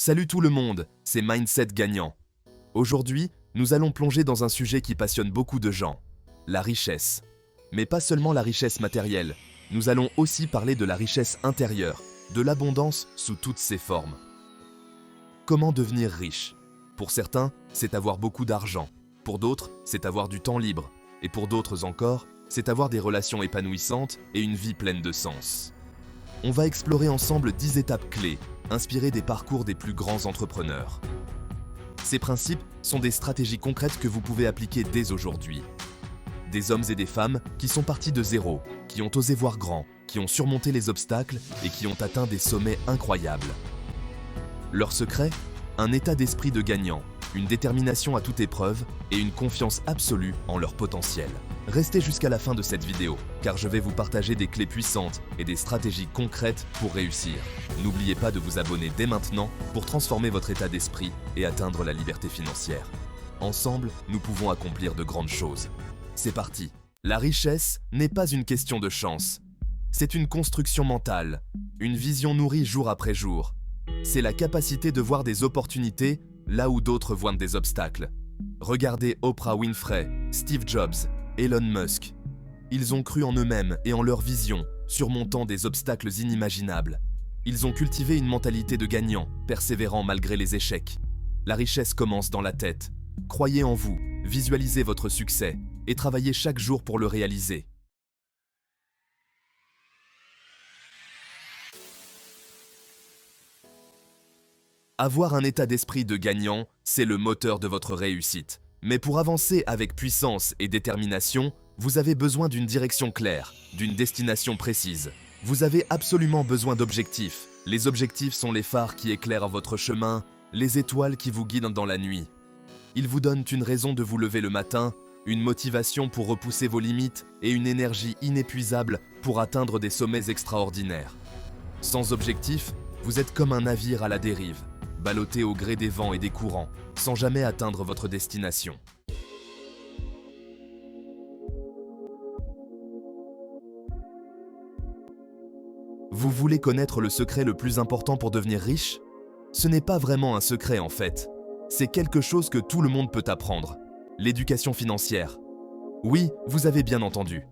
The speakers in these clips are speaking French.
Salut tout le monde, c'est Mindset Gagnant. Aujourd'hui, nous allons plonger dans un sujet qui passionne beaucoup de gens, la richesse. Mais pas seulement la richesse matérielle, nous allons aussi parler de la richesse intérieure, de l'abondance sous toutes ses formes. Comment devenir riche? Pour certains, c'est avoir beaucoup d'argent. Pour d'autres, c'est avoir du temps libre. Et pour d'autres encore, c'est avoir des relations épanouissantes et une vie pleine de sens. On va explorer ensemble 10 étapes clés, inspirées des parcours des plus grands entrepreneurs. Ces principes sont des stratégies concrètes que vous pouvez appliquer dès aujourd'hui. Des hommes et des femmes qui sont partis de zéro, qui ont osé voir grand, qui ont surmonté les obstacles et qui ont atteint des sommets incroyables. Leur secret? Un état d'esprit de gagnant, une détermination à toute épreuve et une confiance absolue en leur potentiel. Restez jusqu'à la fin de cette vidéo, car je vais vous partager des clés puissantes et des stratégies concrètes pour réussir. N'oubliez pas de vous abonner dès maintenant pour transformer votre état d'esprit et atteindre la liberté financière. Ensemble, nous pouvons accomplir de grandes choses. C'est parti! La richesse n'est pas une question de chance. C'est une construction mentale, une vision nourrie jour après jour. C'est la capacité de voir des opportunités là où d'autres voient des obstacles. Regardez Oprah Winfrey, Steve Jobs, Elon Musk. Ils ont cru en eux-mêmes et en leur vision, surmontant des obstacles inimaginables. Ils ont cultivé une mentalité de gagnant, persévérant malgré les échecs. La richesse commence dans la tête. Croyez en vous, visualisez votre succès et travaillez chaque jour pour le réaliser. Avoir un état d'esprit de gagnant, c'est le moteur de votre réussite. Mais pour avancer avec puissance et détermination, vous avez besoin d'une direction claire, d'une destination précise. Vous avez absolument besoin d'objectifs. Les objectifs sont les phares qui éclairent votre chemin, les étoiles qui vous guident dans la nuit. Ils vous donnent une raison de vous lever le matin, une motivation pour repousser vos limites et une énergie inépuisable pour atteindre des sommets extraordinaires. Sans objectif, vous êtes comme un navire à la dérive, ballotté au gré des vents et des courants, sans jamais atteindre votre destination. Vous voulez connaître le secret le plus important pour devenir riche? Ce n'est pas vraiment un secret en fait. C'est quelque chose que tout le monde peut apprendre. L'éducation financière. Oui, vous avez bien entendu.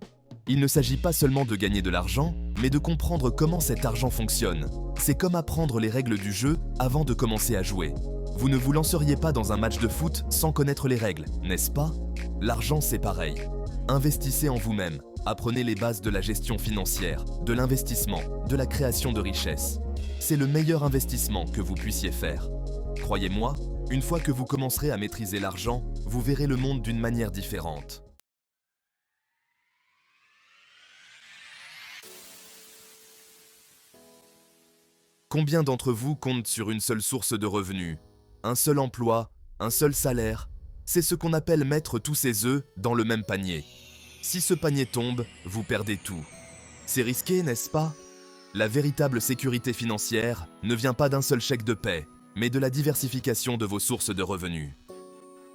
Il ne s'agit pas seulement de gagner de l'argent, mais de comprendre comment cet argent fonctionne. C'est comme apprendre les règles du jeu avant de commencer à jouer. Vous ne vous lanceriez pas dans un match de foot sans connaître les règles, n'est-ce pas? L'argent, c'est pareil. Investissez en vous-même. Apprenez les bases de la gestion financière, de l'investissement, de la création de richesses. C'est le meilleur investissement que vous puissiez faire. Croyez-moi, une fois que vous commencerez à maîtriser l'argent, vous verrez le monde d'une manière différente. Combien d'entre vous comptent sur une seule source de revenus? Un seul emploi, un seul salaire? C'est ce qu'on appelle mettre tous ses œufs dans le même panier. Si ce panier tombe, vous perdez tout. C'est risqué, n'est-ce pas? La véritable sécurité financière ne vient pas d'un seul chèque de paie, mais de la diversification de vos sources de revenus.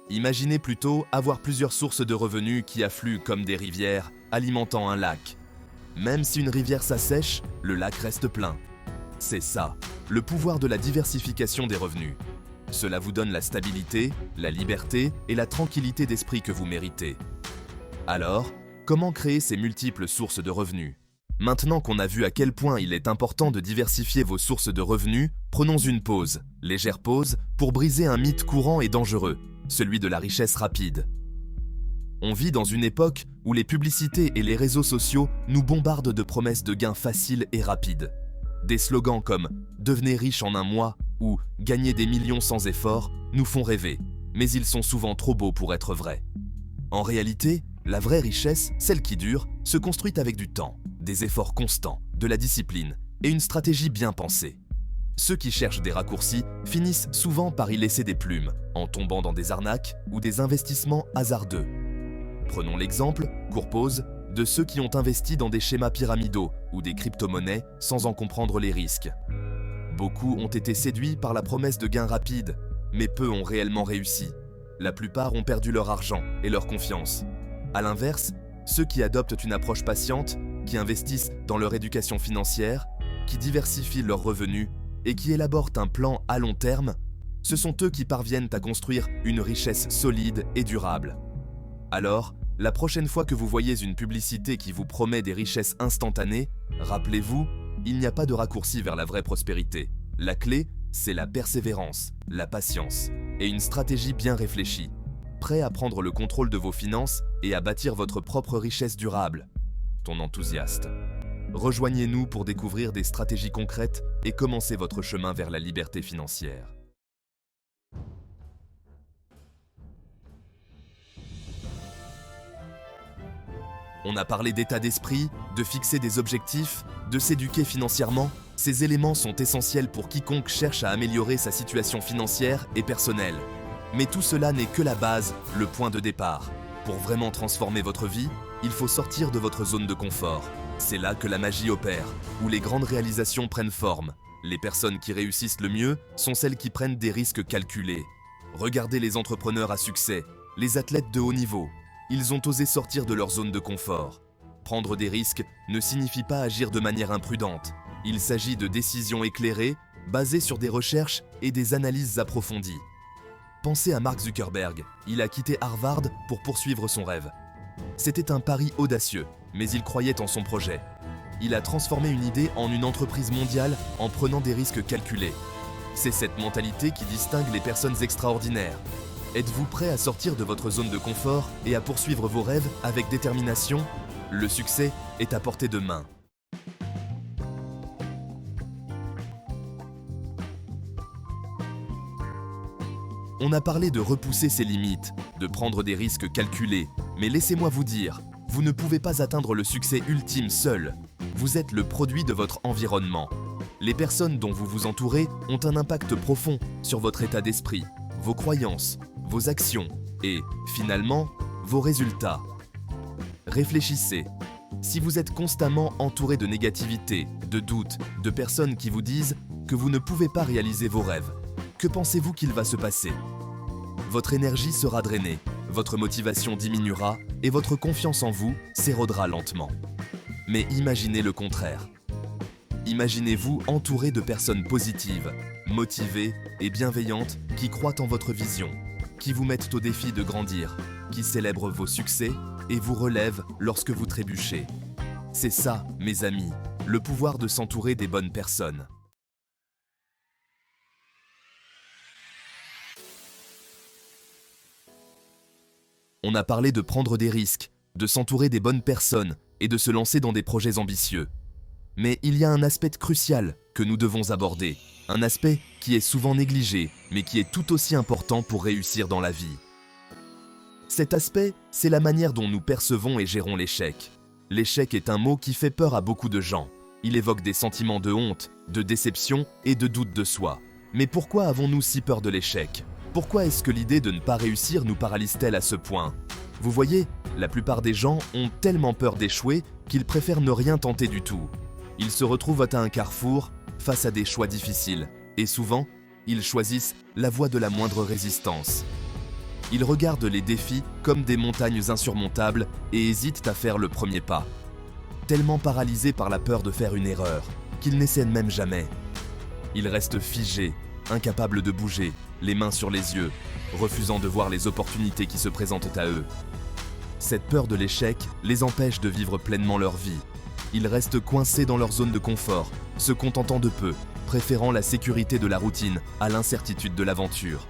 Imaginez plutôt avoir plusieurs sources de revenus qui affluent comme des rivières, alimentant un lac. Même si une rivière s'assèche, le lac reste plein. C'est ça, le pouvoir de la diversification des revenus. Cela vous donne la stabilité, la liberté et la tranquillité d'esprit que vous méritez. Alors, comment créer ces multiples sources de revenus? Maintenant qu'on a vu à quel point il est important de diversifier vos sources de revenus, prenons une pause, légère pause, pour briser un mythe courant et dangereux, celui de la richesse rapide. On vit dans une époque où les publicités et les réseaux sociaux nous bombardent de promesses de gains faciles et rapides. Des slogans comme « Devenez riche en un mois » ou « Gagner des millions sans effort » nous font rêver, mais ils sont souvent trop beaux pour être vrais. En réalité, la vraie richesse, celle qui dure, se construit avec du temps, des efforts constants, de la discipline et une stratégie bien pensée. Ceux qui cherchent des raccourcis finissent souvent par y laisser des plumes, en tombant dans des arnaques ou des investissements hasardeux. Prenons l'exemple, court pause, de ceux qui ont investi dans des schémas pyramidaux ou des crypto-monnaies sans en comprendre les risques. Beaucoup ont été séduits par la promesse de gains rapides, mais peu ont réellement réussi. La plupart ont perdu leur argent et leur confiance. À l'inverse, ceux qui adoptent une approche patiente, qui investissent dans leur éducation financière, qui diversifient leurs revenus, et qui élaborent un plan à long terme, ce sont eux qui parviennent à construire une richesse solide et durable. Alors, la prochaine fois que vous voyez une publicité qui vous promet des richesses instantanées, rappelez-vous, il n'y a pas de raccourci vers la vraie prospérité. La clé, c'est la persévérance, la patience et une stratégie bien réfléchie, prêt à prendre le contrôle de vos finances et à bâtir votre propre richesse durable. Ton enthousiaste. Rejoignez-nous pour découvrir des stratégies concrètes et commencer votre chemin vers la liberté financière. On a parlé d'état d'esprit, de fixer des objectifs, de s'éduquer financièrement. Ces éléments sont essentiels pour quiconque cherche à améliorer sa situation financière et personnelle. Mais tout cela n'est que la base, le point de départ. Pour vraiment transformer votre vie, il faut sortir de votre zone de confort. C'est là que la magie opère, où les grandes réalisations prennent forme. Les personnes qui réussissent le mieux sont celles qui prennent des risques calculés. Regardez les entrepreneurs à succès, les athlètes de haut niveau. Ils ont osé sortir de leur zone de confort. Prendre des risques ne signifie pas agir de manière imprudente. Il s'agit de décisions éclairées, basées sur des recherches et des analyses approfondies. Pensez à Mark Zuckerberg. Il a quitté Harvard pour poursuivre son rêve. C'était un pari audacieux, mais il croyait en son projet. Il a transformé une idée en une entreprise mondiale en prenant des risques calculés. C'est cette mentalité qui distingue les personnes extraordinaires. Êtes-vous prêt à sortir de votre zone de confort et à poursuivre vos rêves avec détermination? Le succès est à portée de main. On a parlé de repousser ses limites, de prendre des risques calculés, mais laissez-moi vous dire, vous ne pouvez pas atteindre le succès ultime seul. Vous êtes le produit de votre environnement. Les personnes dont vous vous entourez ont un impact profond sur votre état d'esprit, vos croyances, vos actions et, finalement, vos résultats. Réfléchissez. Si vous êtes constamment entouré de négativité, de doutes, de personnes qui vous disent que vous ne pouvez pas réaliser vos rêves, que pensez-vous qu'il va se passer? Votre énergie sera drainée, votre motivation diminuera et votre confiance en vous s'érodera lentement. Mais imaginez le contraire. Imaginez-vous entouré de personnes positives, motivées et bienveillantes qui croient en votre vision, qui vous mettent au défi de grandir, qui célèbrent vos succès et vous relèvent lorsque vous trébuchez. C'est ça, mes amis, le pouvoir de s'entourer des bonnes personnes. On a parlé de prendre des risques, de s'entourer des bonnes personnes et de se lancer dans des projets ambitieux. Mais il y a un aspect crucial que nous devons aborder, un aspect qui est souvent négligé, mais qui est tout aussi important pour réussir dans la vie. Cet aspect, c'est la manière dont nous percevons et gérons l'échec. L'échec est un mot qui fait peur à beaucoup de gens. Il évoque des sentiments de honte, de déception et de doute de soi. Mais pourquoi avons-nous si peur de l'échec ? Pourquoi est-ce que l'idée de ne pas réussir nous paralyse-t-elle à ce point? Vous voyez, la plupart des gens ont tellement peur d'échouer qu'ils préfèrent ne rien tenter du tout. Ils se retrouvent à un carrefour, face à des choix difficiles, et souvent, ils choisissent la voie de la moindre résistance. Ils regardent les défis comme des montagnes insurmontables et hésitent à faire le premier pas. Tellement paralysés par la peur de faire une erreur, qu'ils n'essaient même jamais. Ils restent figés, incapables de bouger, les mains sur les yeux, refusant de voir les opportunités qui se présentent à eux. Cette peur de l'échec les empêche de vivre pleinement leur vie. Ils restent coincés dans leur zone de confort, se contentant de peu, préférant la sécurité de la routine à l'incertitude de l'aventure.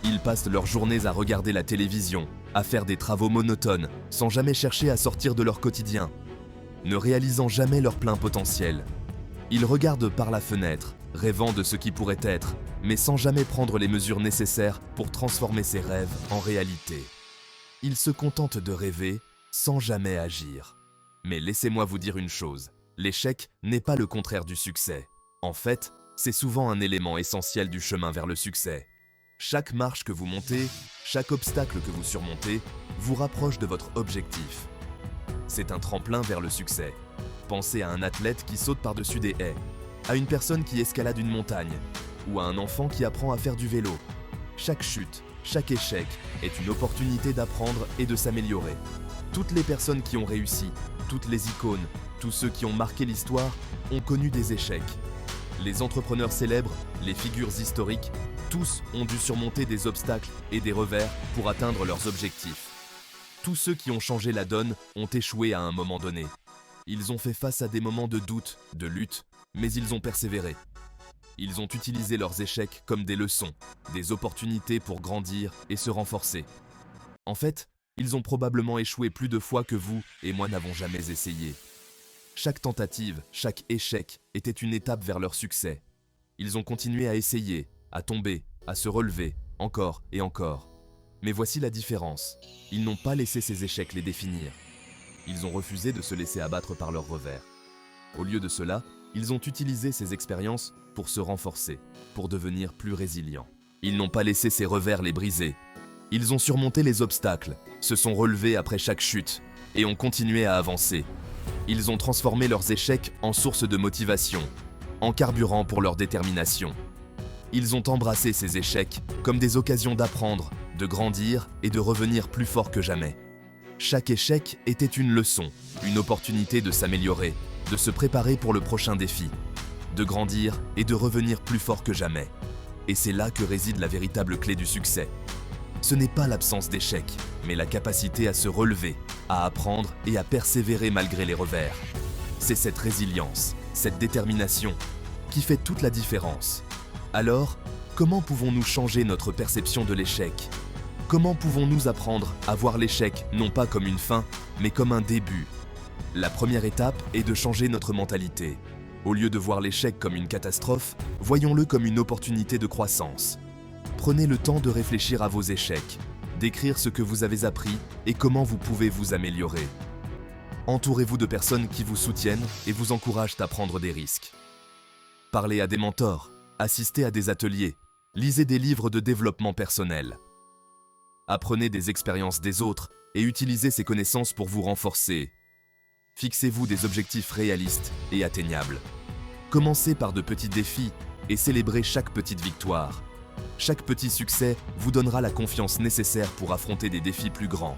Ils passent leurs journées à regarder la télévision, à faire des travaux monotones, sans jamais chercher à sortir de leur quotidien, ne réalisant jamais leur plein potentiel. Ils regardent par la fenêtre, rêvant de ce qui pourrait être, mais sans jamais prendre les mesures nécessaires pour transformer ses rêves en réalité. Ils se contentent de rêver sans jamais agir. Mais laissez-moi vous dire une chose, l'échec n'est pas le contraire du succès. En fait, c'est souvent un élément essentiel du chemin vers le succès. Chaque marche que vous montez, chaque obstacle que vous surmontez, vous rapproche de votre objectif. C'est un tremplin vers le succès. Pensez à un athlète qui saute par-dessus des haies, à une personne qui escalade une montagne, ou à un enfant qui apprend à faire du vélo. Chaque chute, chaque échec est une opportunité d'apprendre et de s'améliorer. Toutes les personnes qui ont réussi, toutes les icônes, tous ceux qui ont marqué l'histoire ont connu des échecs. Les entrepreneurs célèbres, les figures historiques, tous ont dû surmonter des obstacles et des revers pour atteindre leurs objectifs. Tous ceux qui ont changé la donne ont échoué à un moment donné. Ils ont fait face à des moments de doute, de lutte, mais ils ont persévéré. Ils ont utilisé leurs échecs comme des leçons, des opportunités pour grandir et se renforcer. En fait, ils ont probablement échoué plus de fois que vous et moi n'avons jamais essayé. Chaque tentative, chaque échec était une étape vers leur succès. Ils ont continué à essayer, à tomber, à se relever, encore et encore. Mais voici la différence. Ils n'ont pas laissé ces échecs les définir. Ils ont refusé de se laisser abattre par leurs revers. Au lieu de cela, ils ont utilisé ces expériences pour se renforcer, pour devenir plus résilients. Ils n'ont pas laissé ces revers les briser. Ils ont surmonté les obstacles, se sont relevés après chaque chute et ont continué à avancer. Ils ont transformé leurs échecs en source de motivation, en carburant pour leur détermination. Ils ont embrassé ces échecs comme des occasions d'apprendre, de grandir et de revenir plus fort que jamais. Chaque échec était une leçon, une opportunité de s'améliorer, de se préparer pour le prochain défi, de grandir et de revenir plus fort que jamais. Et c'est là que réside la véritable clé du succès. Ce n'est pas l'absence d'échecs, mais la capacité à se relever, à apprendre et à persévérer malgré les revers. C'est cette résilience, cette détermination, qui fait toute la différence. Alors, comment pouvons-nous changer notre perception de l'échec ? Comment pouvons-nous apprendre à voir l'échec non pas comme une fin, mais comme un début ? La première étape est de changer notre mentalité. Au lieu de voir l'échec comme une catastrophe, voyons-le comme une opportunité de croissance. Prenez le temps de réfléchir à vos échecs, d'écrire ce que vous avez appris et comment vous pouvez vous améliorer. Entourez-vous de personnes qui vous soutiennent et vous encouragent à prendre des risques. Parlez à des mentors, assistez à des ateliers, lisez des livres de développement personnel. Apprenez des expériences des autres et utilisez ces connaissances pour vous renforcer. Fixez-vous des objectifs réalistes et atteignables. Commencez par de petits défis et célébrez chaque petite victoire. Chaque petit succès vous donnera la confiance nécessaire pour affronter des défis plus grands.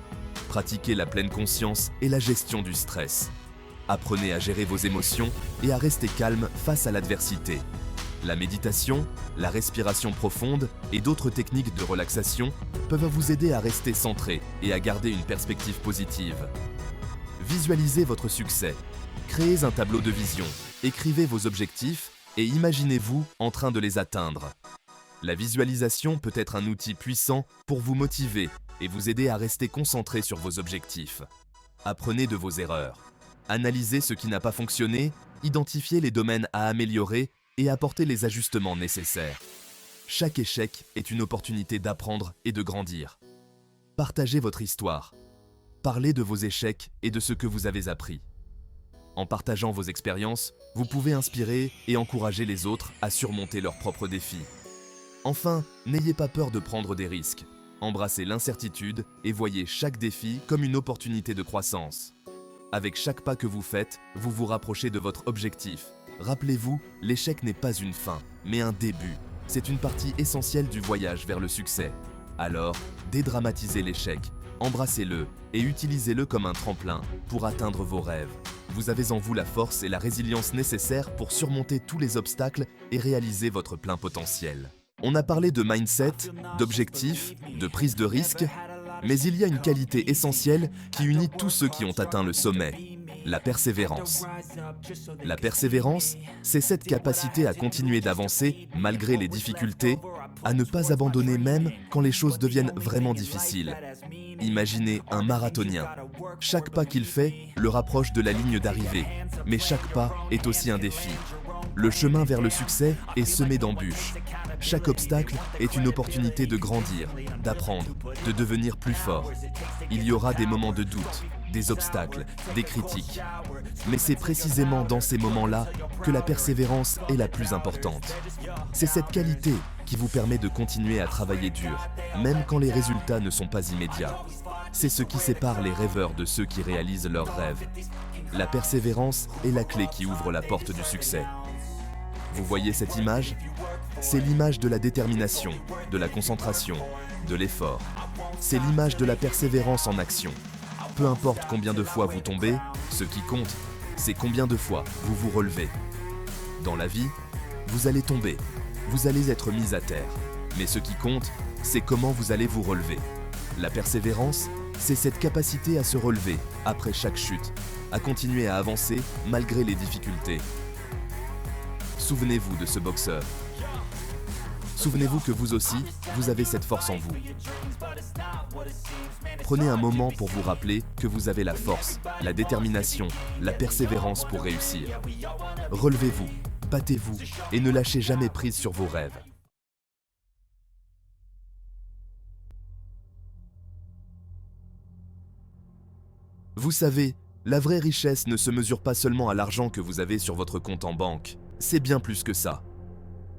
Pratiquez la pleine conscience et la gestion du stress. Apprenez à gérer vos émotions et à rester calme face à l'adversité. La méditation, la respiration profonde et d'autres techniques de relaxation peuvent vous aider à rester centré et à garder une perspective positive. Visualisez votre succès. Créez un tableau de vision, écrivez vos objectifs et imaginez-vous en train de les atteindre. La visualisation peut être un outil puissant pour vous motiver et vous aider à rester concentré sur vos objectifs. Apprenez de vos erreurs. Analysez ce qui n'a pas fonctionné, identifiez les domaines à améliorer et apportez les ajustements nécessaires. Chaque échec est une opportunité d'apprendre et de grandir. Partagez votre histoire. Parlez de vos échecs et de ce que vous avez appris. En partageant vos expériences, vous pouvez inspirer et encourager les autres à surmonter leurs propres défis. Enfin, n'ayez pas peur de prendre des risques. Embrassez l'incertitude et voyez chaque défi comme une opportunité de croissance. Avec chaque pas que vous faites, vous vous rapprochez de votre objectif. Rappelez-vous, l'échec n'est pas une fin, mais un début. C'est une partie essentielle du voyage vers le succès. Alors, dédramatisez l'échec, embrassez-le et utilisez-le comme un tremplin pour atteindre vos rêves. Vous avez en vous la force et la résilience nécessaires pour surmonter tous les obstacles et réaliser votre plein potentiel. On a parlé de mindset, d'objectifs, de prise de risque, mais il y a une qualité essentielle qui unit tous ceux qui ont atteint le sommet, la persévérance. La persévérance, c'est cette capacité à continuer d'avancer malgré les difficultés, à ne pas abandonner même quand les choses deviennent vraiment difficiles. Imaginez un marathonien. Chaque pas qu'il fait le rapproche de la ligne d'arrivée, mais chaque pas est aussi un défi. Le chemin vers le succès est semé d'embûches. Chaque obstacle est une opportunité de grandir, d'apprendre, de devenir plus fort. Il y aura des moments de doute, des obstacles, des critiques. Mais c'est précisément dans ces moments-là que la persévérance est la plus importante. C'est cette qualité qui vous permet de continuer à travailler dur, même quand les résultats ne sont pas immédiats. C'est ce qui sépare les rêveurs de ceux qui réalisent leurs rêves. La persévérance est la clé qui ouvre la porte du succès. Vous voyez cette image ? C'est l'image de la détermination, de la concentration, de l'effort. C'est l'image de la persévérance en action. Peu importe combien de fois vous tombez, ce qui compte, c'est combien de fois vous vous relevez. Dans la vie, Vous allez tomber, vous allez être mis à terre. Mais ce qui compte, c'est comment vous allez vous relever. La persévérance, c'est cette capacité à se relever après chaque chute, à continuer à avancer malgré les difficultés. Souvenez-vous de ce boxeur. Souvenez-vous que vous aussi, vous avez cette force en vous. Prenez un moment pour vous rappeler que vous avez la force, la détermination, la persévérance pour réussir. Relevez-vous, battez-vous et ne lâchez jamais prise sur vos rêves. Vous savez, la vraie richesse ne se mesure pas seulement à l'argent que vous avez sur votre compte en banque. C'est bien plus que ça.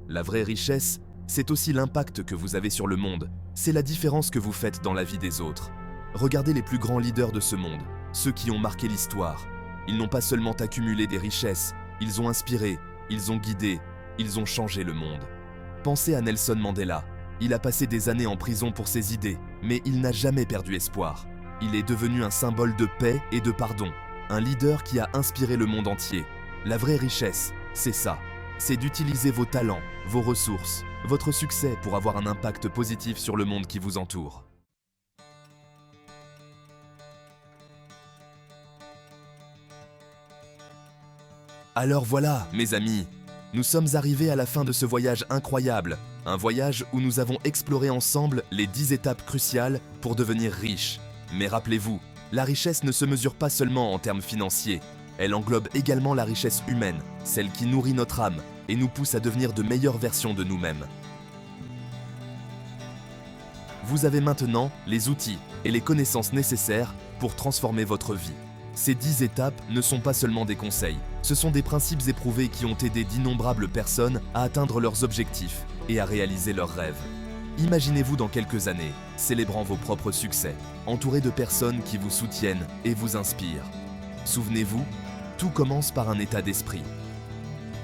La vraie richesse, c'est aussi l'impact que vous avez sur le monde. C'est la différence que vous faites dans la vie des autres. Regardez les plus grands leaders de ce monde, ceux qui ont marqué l'histoire. Ils n'ont pas seulement accumulé des richesses, ils ont inspiré, ils ont guidé, ils ont changé le monde. Pensez à Nelson Mandela. Il a passé des années en prison pour ses idées, mais il n'a jamais perdu espoir. Il est devenu un symbole de paix et de pardon, un leader qui a inspiré le monde entier. La vraie richesse, c'est ça. C'est d'utiliser vos talents, vos ressources, votre succès pour avoir un impact positif sur le monde qui vous entoure. Alors voilà, mes amis, nous sommes arrivés à la fin de ce voyage incroyable, un voyage où nous avons exploré ensemble les 10 étapes cruciales pour devenir riche. Mais rappelez-vous, la richesse ne se mesure pas seulement en termes financiers, elle englobe également la richesse humaine, celle qui nourrit notre âme et nous pousse à devenir de meilleures versions de nous-mêmes. Vous avez maintenant les outils et les connaissances nécessaires pour transformer votre vie. Ces 10 étapes ne sont pas seulement des conseils, ce sont des principes éprouvés qui ont aidé d'innombrables personnes à atteindre leurs objectifs et à réaliser leurs rêves. Imaginez-vous dans quelques années, célébrant vos propres succès, entouré de personnes qui vous soutiennent et vous inspirent. Souvenez-vous, tout commence par un état d'esprit.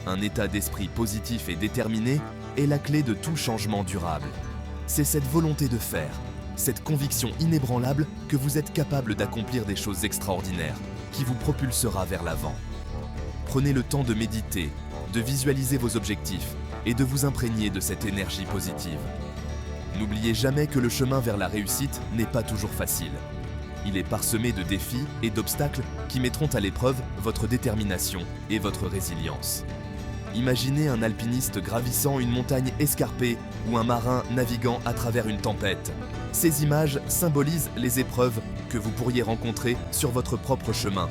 Un état d'esprit positif et déterminé est la clé de tout changement durable. C'est cette volonté de faire, cette conviction inébranlable que vous êtes capable d'accomplir des choses extraordinaires, qui vous propulsera vers l'avant. Prenez le temps de méditer, de visualiser vos objectifs et de vous imprégner de cette énergie positive. N'oubliez jamais que le chemin vers la réussite n'est pas toujours facile. Il est parsemé de défis et d'obstacles qui mettront à l'épreuve votre détermination et votre résilience. Imaginez un alpiniste gravissant une montagne escarpée ou un marin naviguant à travers une tempête. Ces images symbolisent les épreuves que vous pourriez rencontrer sur votre propre chemin.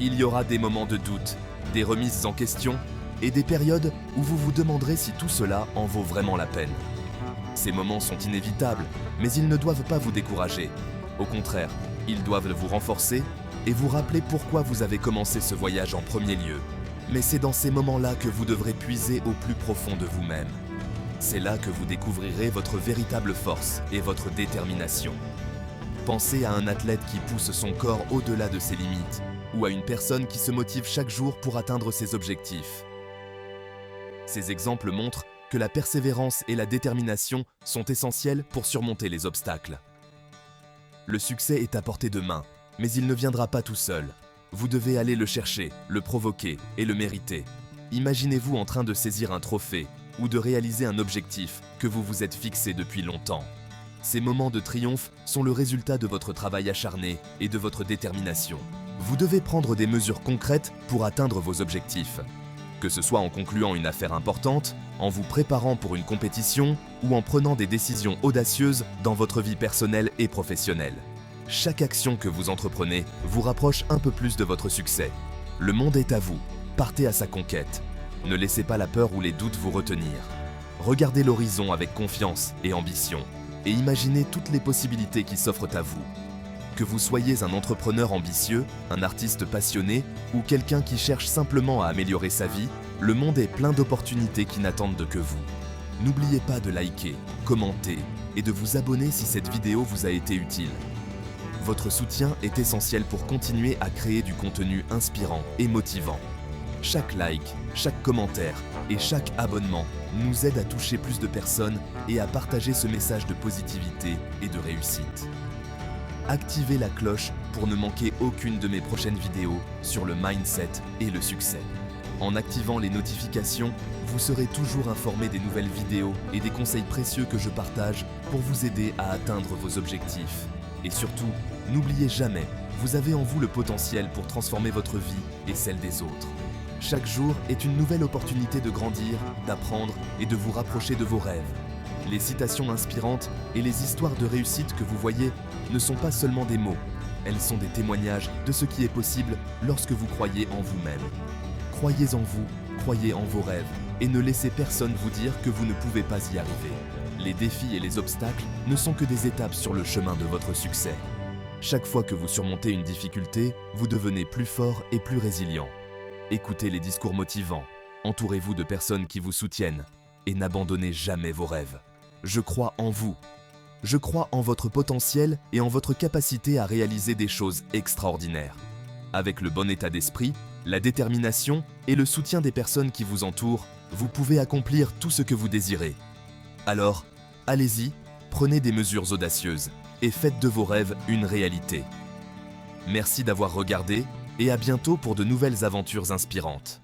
Il y aura des moments de doute, des remises en question et des périodes où vous vous demanderez si tout cela en vaut vraiment la peine. Ces moments sont inévitables, mais ils ne doivent pas vous décourager. Au contraire, ils doivent vous renforcer et vous rappeler pourquoi vous avez commencé ce voyage en premier lieu. Mais c'est dans ces moments-là que vous devrez puiser au plus profond de vous-même. C'est là que vous découvrirez votre véritable force et votre détermination. Pensez à un athlète qui pousse son corps au-delà de ses limites, ou à une personne qui se motive chaque jour pour atteindre ses objectifs. Ces exemples montrent que la persévérance et la détermination sont essentielles pour surmonter les obstacles. Le succès est à portée de main, mais il ne viendra pas tout seul. Vous devez aller le chercher, le provoquer et le mériter. Imaginez-vous en train de saisir un trophée ou de réaliser un objectif que vous vous êtes fixé depuis longtemps. Ces moments de triomphe sont le résultat de votre travail acharné et de votre détermination. Vous devez prendre des mesures concrètes pour atteindre vos objectifs. Que ce soit en concluant une affaire importante, en vous préparant pour une compétition ou en prenant des décisions audacieuses dans votre vie personnelle et professionnelle. Chaque action que vous entreprenez vous rapproche un peu plus de votre succès. Le monde est à vous, partez à sa conquête. Ne laissez pas la peur ou les doutes vous retenir. Regardez l'horizon avec confiance et ambition et imaginez toutes les possibilités qui s'offrent à vous. Que vous soyez un entrepreneur ambitieux, un artiste passionné ou quelqu'un qui cherche simplement à améliorer sa vie, le monde est plein d'opportunités qui n'attendent que vous. N'oubliez pas de liker, commenter et de vous abonner si cette vidéo vous a été utile. Votre soutien est essentiel pour continuer à créer du contenu inspirant et motivant. Chaque like, chaque commentaire et chaque abonnement nous aide à toucher plus de personnes et à partager ce message de positivité et de réussite. Activez la cloche pour ne manquer aucune de mes prochaines vidéos sur le mindset et le succès. En activant les notifications, vous serez toujours informé des nouvelles vidéos et des conseils précieux que je partage pour vous aider à atteindre vos objectifs. Et surtout, n'oubliez jamais, vous avez en vous le potentiel pour transformer votre vie et celle des autres. Chaque jour est une nouvelle opportunité de grandir, d'apprendre et de vous rapprocher de vos rêves. Les citations inspirantes et les histoires de réussite que vous voyez ne sont pas seulement des mots, elles sont des témoignages de ce qui est possible lorsque vous croyez en vous-même. Croyez en vous, croyez en vos rêves et ne laissez personne vous dire que vous ne pouvez pas y arriver. Les défis et les obstacles ne sont que des étapes sur le chemin de votre succès. Chaque fois que vous surmontez une difficulté, vous devenez plus fort et plus résilient. Écoutez les discours motivants, entourez-vous de personnes qui vous soutiennent et n'abandonnez jamais vos rêves. Je crois en vous. Je crois en votre potentiel et en votre capacité à réaliser des choses extraordinaires. Avec le bon état d'esprit, la détermination et le soutien des personnes qui vous entourent, vous pouvez accomplir tout ce que vous désirez. Alors, allez-y, prenez des mesures audacieuses et faites de vos rêves une réalité. Merci d'avoir regardé et à bientôt pour de nouvelles aventures inspirantes.